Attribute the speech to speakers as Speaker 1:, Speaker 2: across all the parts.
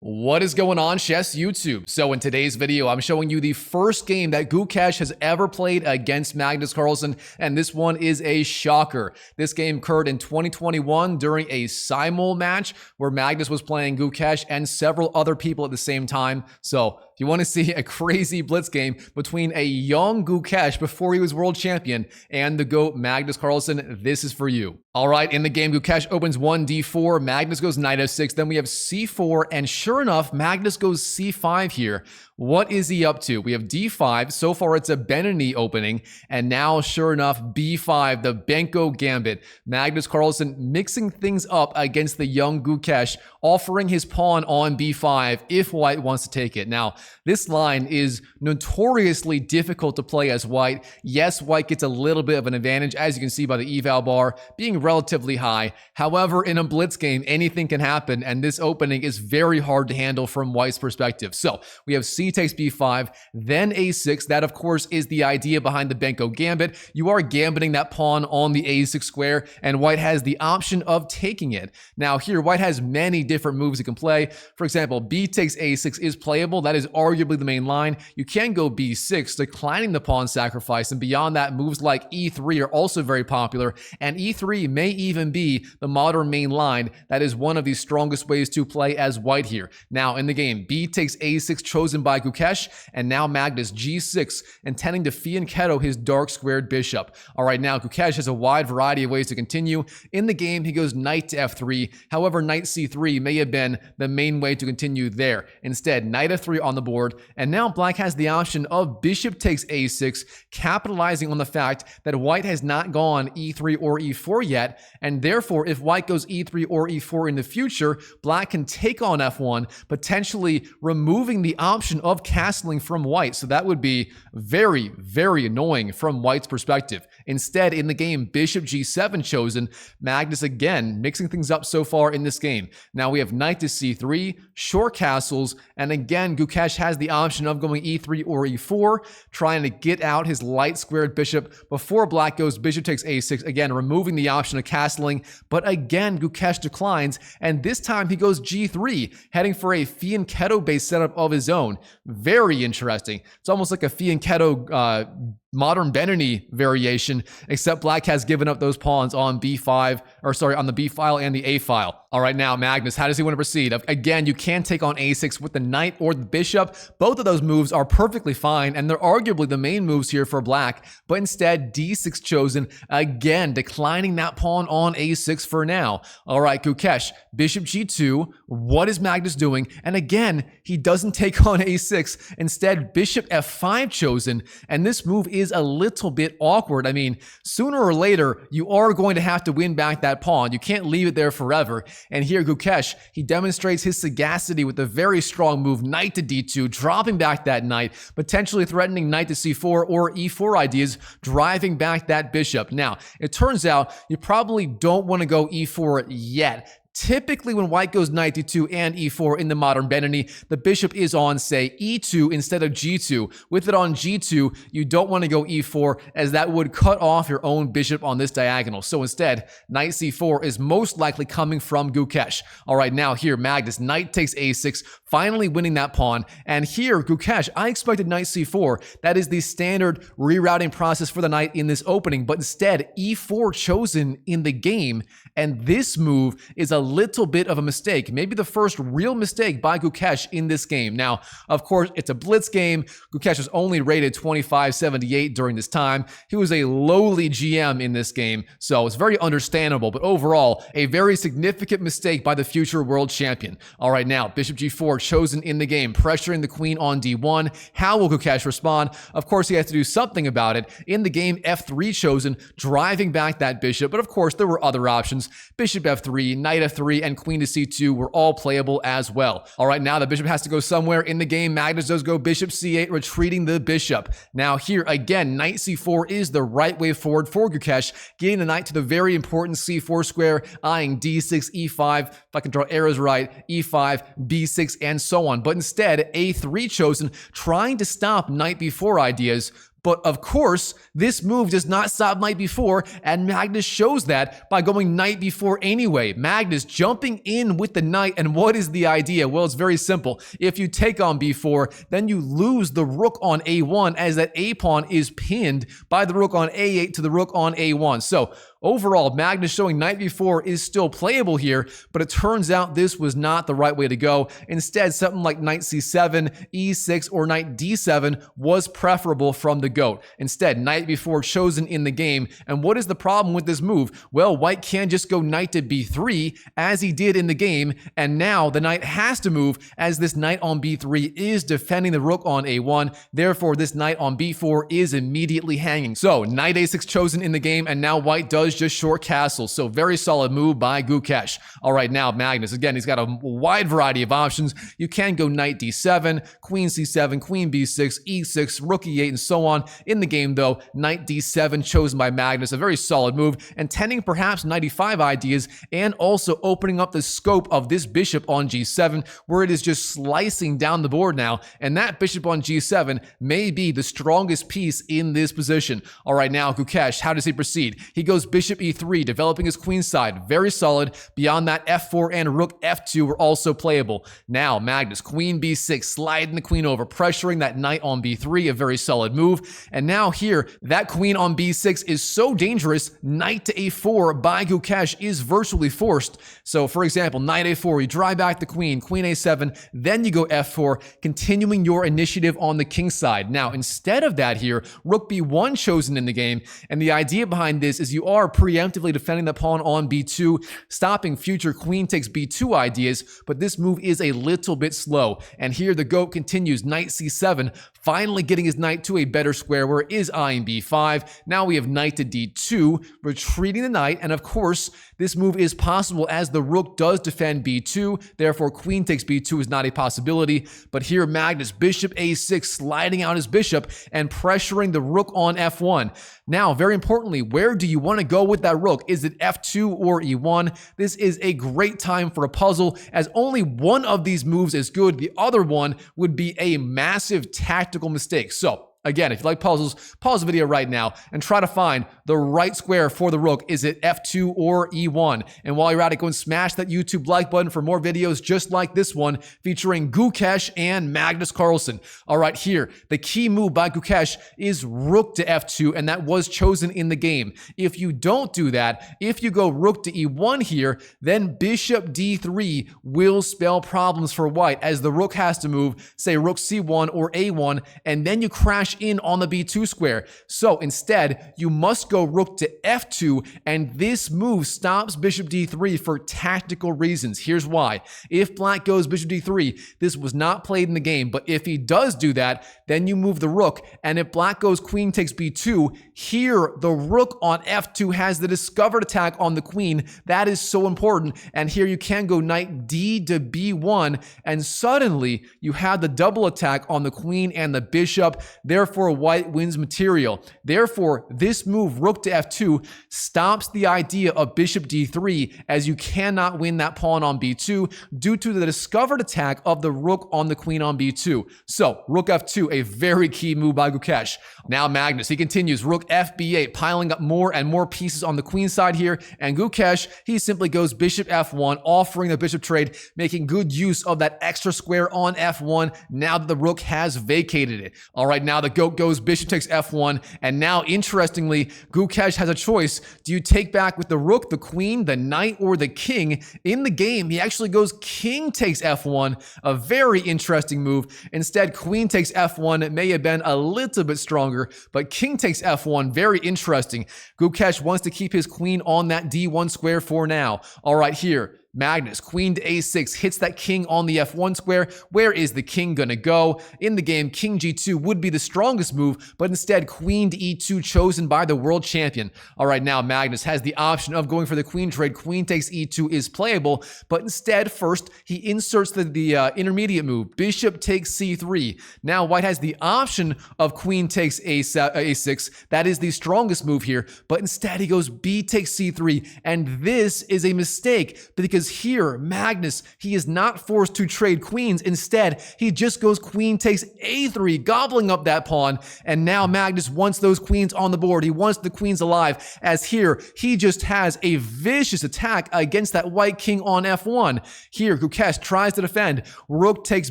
Speaker 1: What is going on, Chess YouTube? So in today's video, I'm showing you the first game that Gukesh has ever played against Magnus Carlsen, and this one is a shocker. This game occurred in 2021 during a Simul match where Magnus was playing Gukesh and several other people at the same time. So if you want to see a crazy blitz game between a young Gukesh before he was world champion and the GOAT Magnus Carlsen, this is for you. All right, in the game, Gukesh opens 1d4, Magnus goes knight f6, then we have c4, and sure enough, Magnus goes c5 here. What is he up to? We have d5. So far, it's a Benoni opening. And now, sure enough, b5, the Benko Gambit. Magnus Carlsen mixing things up against the young Gukesh, offering his pawn on b5 if white wants to take it. Now, this line is notoriously difficult to play as white. Yes, white gets a little bit of an advantage, as you can see by the eval bar being relatively high. However, in a blitz game, anything can happen, and this opening is very hard to handle from white's perspective. So, we have c takes b5, then a6. That, of course, is the idea behind the Benko Gambit. You are gambiting that pawn on the a6 square, and white has the option of taking it. Now, here, white has many different moves it can play. For example, b takes a6 is playable. That is arguably the main line. You can go b6, declining the pawn sacrifice, and beyond that, moves like e3 are also very popular, and e3 may even be the modern main line. That is one of the strongest ways to play as white here. Now, in the game, b takes a6 chosen by Gukesh, and now Magnus g6, intending to fianchetto his dark squared bishop. All right, now Gukesh has a wide variety of ways to continue. In the game, he goes knight to f3. However, knight c3 may have been the main way to continue there. Instead, knight f3 on the board, and now black has the option of bishop takes a6, capitalizing on the fact that white has not gone e3 or e4 yet, and therefore, if white goes e3 or e4 in the future, black can take on f1, potentially removing the option of castling from white. So that would be very, very annoying from white's perspective. Instead, in the game, bishop g7 chosen. Magnus again mixing things up so far in this game. Now we have knight to c3, short castles, and again, Gukesh has the option of going e3 or e4, trying to get out his light squared bishop before black goes bishop takes a6, again, removing the option of castling. But again, Gukesh declines, and this time he goes g3, heading for a fianchetto-based setup of his own. Very interesting. It's almost like a fianchetto modern Benoni variation, except black has given up those pawns on b5, or sorry, on the b file and the a file. All right, now Magnus, how does he want to proceed? Again, you can take on a6 with the knight or the bishop. Both of those moves are perfectly fine, and they're arguably the main moves here for black, but instead d6 chosen, again, declining that pawn on a6 for now. All right, Gukesh, bishop g2, what is Magnus doing? And again, he doesn't take on a6, instead bishop f5 chosen, and this move is a little bit awkward. I mean, sooner or later, you are going to have to win back that pawn. You can't leave it there forever. And here, Gukesh, he demonstrates his sagacity with a very strong move, knight to d2, dropping back that knight, potentially threatening knight to c4 or e4 ideas, driving back that bishop. Now, it turns out you probably don't want to go e4 yet. Typically, when white goes knight d2 and e4 in the modern Benoni, the bishop is on, say, e2 instead of g2. With it on g2, you don't want to go e4, as that would cut off your own bishop on this diagonal. So instead, knight c4 is most likely coming from Gukesh. All right, now here, Magnus, knight takes a6, finally winning that pawn. And here, Gukesh, I expected knight c4. That is the standard rerouting process for the knight in this opening, but instead, e4 chosen in the game, and this move is a little bit of a mistake, maybe the first real mistake by Gukesh in this game. Now, of course, it's a blitz game. Gukesh was only rated 2578 during this time. He was a lowly GM in this game, so it's very understandable, but overall, a very significant mistake by the future world champion. All right, now, bishop g4 chosen in the game, pressuring the queen on d1. How will Gukesh respond? Of course, he has to do something about it. In the game, f3 chosen, driving back that bishop, but of course, there were other options. Bishop f3, knight f3, and queen to c2 were all playable as well. All right, now the bishop has to go somewhere in the game. Magnus does go bishop c8, retreating the bishop. Now here, again, knight c4 is the right way forward for Gukesh, getting the knight to the very important c4 square, eyeing d6, e5, if I can draw arrows right, e5, b6, and so on. But instead, a3 chosen, trying to stop knight b4 ideas. But of course, this move does not stop knight b4, and Magnus shows that by going knight b4 anyway. Magnus jumping in with the knight, and what is the idea? Well, it's very simple. If you take on b4, then you lose the rook on a1, as that a pawn is pinned by the rook on a8 to the rook on a1. So overall, Magnus showing knight b4 is still playable here, but it turns out this was not the right way to go. Instead, something like knight c7, e6, or knight d7 was preferable from the GOAT. Instead, knight b4 chosen in the game. And what is the problem with this move? Well, white can just go knight to b3, as he did in the game, and now the knight has to move, as this knight on b3 is defending the rook on a1. Therefore, this knight on b4 is immediately hanging. So, knight a6 chosen in the game, and now white does just short castle. So very solid move by Gukesh. All right, now Magnus, again, he's got a wide variety of options. You can go knight d7, queen c7, queen b6, e6, rook e8, and so on. In the game, though, knight d7 chosen by Magnus, a very solid move, intending perhaps knight e5 ideas, and also opening up the scope of this bishop on g7, where it is just slicing down the board now, and that bishop on g7 may be the strongest piece in this position. All right, now Gukesh, how does he proceed? He goes bishop e3, developing his queenside, very solid. Beyond that, f4 and rook f2 were also playable. Now Magnus, queen b6, sliding the queen over, pressuring that knight on b3, a very solid move. And now here, that queen on b6 is so dangerous, knight to a4 by Gukesh is virtually forced. So for example, knight a4, you drive back the queen, queen a7, then you go f4, continuing your initiative on the king side. Now instead of that here, rook b1 chosen in the game, and the idea behind this is you are preemptively defending the pawn on b2, stopping future queen takes b2 ideas, but this move is a little bit slow. And here the GOAT continues, knight c7, finally getting his knight to a better square where it is eyeing b5. Now we have knight to d2, retreating the knight, and of course, this move is possible as the rook does defend b2, therefore queen takes b2 is not a possibility. But here Magnus, bishop a6, sliding out his bishop and pressuring the rook on f1. Now, very importantly, where do you want to go with that rook? Is it f2 or e1? This is a great time for a puzzle, as only one of these moves is good. The other one would be a massive tactical mistake. So, again, if you like puzzles, pause the video right now and try to find the right square for the rook. Is it f2 or e1? And while you're at it, go and smash that YouTube like button for more videos just like this one featuring Gukesh and Magnus Carlsen. All right, here, the key move by Gukesh is rook to f2, and that was chosen in the game. If you don't do that, if you go rook to e1 here, then bishop d3 will spell problems for white, as the rook has to move, say rook c1 or a1, and then you crash in on the b2 square. So instead, you must go rook to f2, and this move stops bishop d3 for tactical reasons. Here's why. If black goes bishop d3, this was not played in the game, but if he does do that, then you move the rook, and if black goes queen takes b2, here the rook on f2 has the discovered attack on the queen. That is so important, and here you can go knight d to b1, and suddenly you have the double attack on the queen and the bishop. Therefore, white wins material. Therefore, this move, rook to f2, stops the idea of bishop d3, as you cannot win that pawn on b2 due to the discovered attack of the rook on the queen on b2. So, rook f2, a very key move by Gukesh. Now Magnus, he continues, rook fb8, piling up more and more pieces on the queen side here, and Gukesh, he simply goes bishop f1, offering the bishop trade, making good use of that extra square on f1 now that the rook has vacated it. All right, now the GOAT goes bishop takes f1, and now interestingly, Gukesh has a choice. Do you take back with the rook, the queen, the knight, or the king? In the game, he actually goes king takes f1, a very interesting move. Instead, queen takes f1, it may have been a little bit stronger, but king takes f1, very interesting. Gukesh wants to keep his queen on that d1 square for now. All right, here, Magnus, queen to a6, hits that king on the f1 square. Where is the king gonna go? In the game, king g2 would be the strongest move, but instead queen to e2 chosen by the world champion. All right, now Magnus has the option of going for the queen trade. Queen takes e2 is playable, but instead first he inserts the intermediate move, bishop takes c3. Now white has the option of queen takes a6. That is the strongest move here, but instead he goes b takes c3, and this is a mistake because because here, Magnus, he is not forced to trade queens. Instead, he just goes queen takes a3, gobbling up that pawn. And now Magnus wants those queens on the board. He wants the queens alive, as here, he just has a vicious attack against that white king on f1. Here, Gukesh tries to defend. Rook takes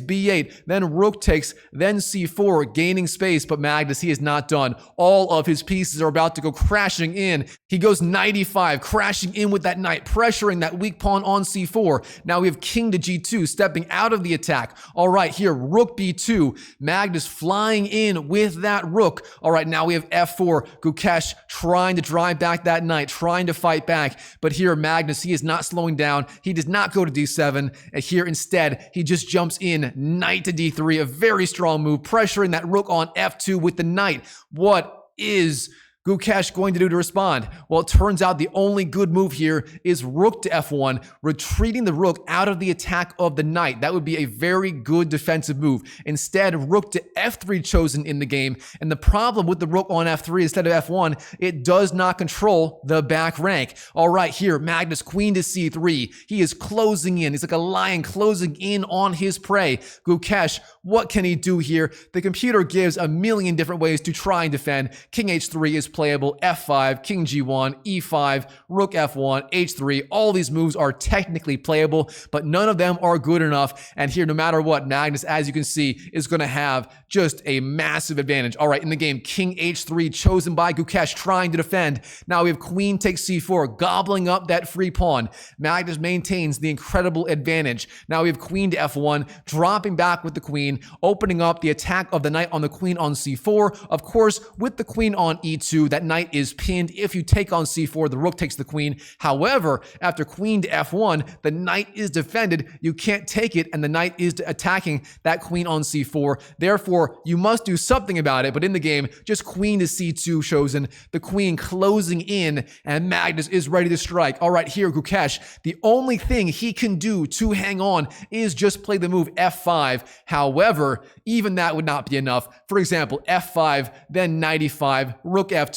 Speaker 1: b8, then rook takes, then c4, gaining space, but Magnus, he is not done. All of his pieces are about to go crashing in. He goes knight e5, crashing in with that knight, pressuring that weak pawn on c4. Now we have king to g2, stepping out of the attack. All right, here, rook b2. Magnus flying in with that rook. All right, now we have f4. Gukesh trying to drive back that knight, trying to fight back. But here, Magnus, he is not slowing down. He does not go to d7. And here, instead, he just jumps in, knight to d3, a very strong move, pressuring that rook on f2 with the knight. What is Gukesh going to do to respond? Well, it turns out the only good move here is rook to f1, retreating the rook out of the attack of the knight. That would be a very good defensive move. Instead, rook to f3 chosen in the game. And the problem with the rook on f3 instead of f1, it does not control the back rank. All right, here, Magnus, queen to c3. He is closing in. He's like a lion closing in on his prey. Gukesh, what can he do here? The computer gives a million different ways to try and defend. King h3 is playable, f5, king g1, e5, rook f1, h3. All these moves are technically playable, but none of them are good enough. And here, no matter what, Magnus, as you can see, is going to have just a massive advantage. All right, in the game, king h3 chosen by Gukesh, trying to defend. Now we have queen takes c4, gobbling up that free pawn. Magnus maintains the incredible advantage. Now we have queen to f1, dropping back with the queen, opening up the attack of the knight on the queen on c4. Of course, with the queen on e2, that knight is pinned. If you take on c4, the rook takes the queen. However, after queen to f1, the knight is defended. You can't take it, and the knight is attacking that queen on c4. Therefore, you must do something about it. But in the game, just queen to c2 chosen, the queen closing in, and Magnus is ready to strike. All right, here, Gukesh, the only thing he can do to hang on is just play the move f5. However, even that would not be enough. For example, f5, then knight e5, rook f2,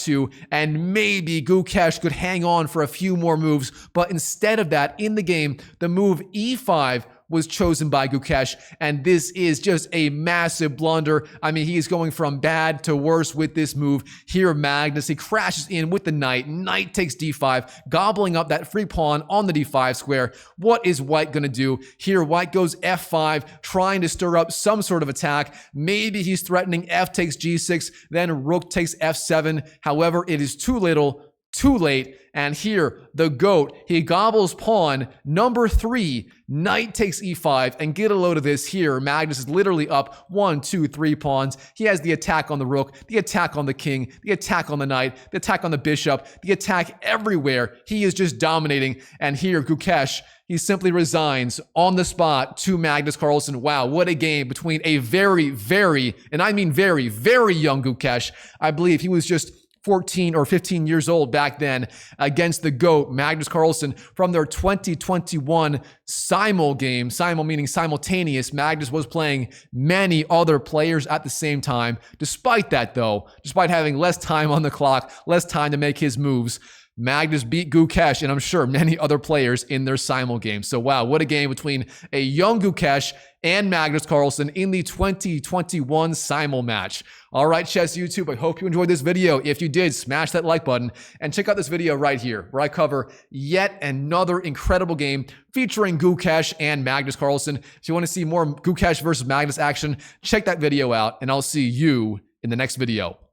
Speaker 1: and maybe Gukesh could hang on for a few more moves. But instead of that, in the game, the move e5 was chosen by Gukesh, and this is just a massive blunder. I mean, he is going from bad to worse with this move. Here, Magnus, he crashes in with the knight. Knight takes d5, gobbling up that free pawn on the d5 square. What is white going to do? Here, white goes f5, trying to stir up some sort of attack. Maybe he's threatening f takes g6, then rook takes f7. However, it is too little, too late. And here, the GOAT, he gobbles pawn number 3, knight takes e5, and get a load of this here. Magnus is literally up 1, 2, 3 pawns. He has the attack on the rook, the attack on the king, the attack on the knight, the attack on the bishop, the attack everywhere. He is just dominating. And here, Gukesh, he simply resigns on the spot to Magnus Carlsen. Wow, what a game between a very, very, and I mean very, very young Gukesh. I believe he was just 14 or 15 years old back then, against the GOAT, Magnus Carlsen, from their 2021 Simul game. Simul meaning simultaneous. Magnus was playing many other players at the same time. Despite that, though, despite having less time on the clock, less time to make his moves, Magnus beat Gukesh, and I'm sure many other players in their Simul game. So wow, what a game between a young Gukesh and Magnus Carlsen in the 2021 Simul match. All right, Chess YouTube, I hope you enjoyed this video. If you did, smash that like button and check out this video right here where I cover yet another incredible game featuring Gukesh and Magnus Carlsen. If you want to see more Gukesh versus Magnus action, check that video out, and I'll see you in the next video.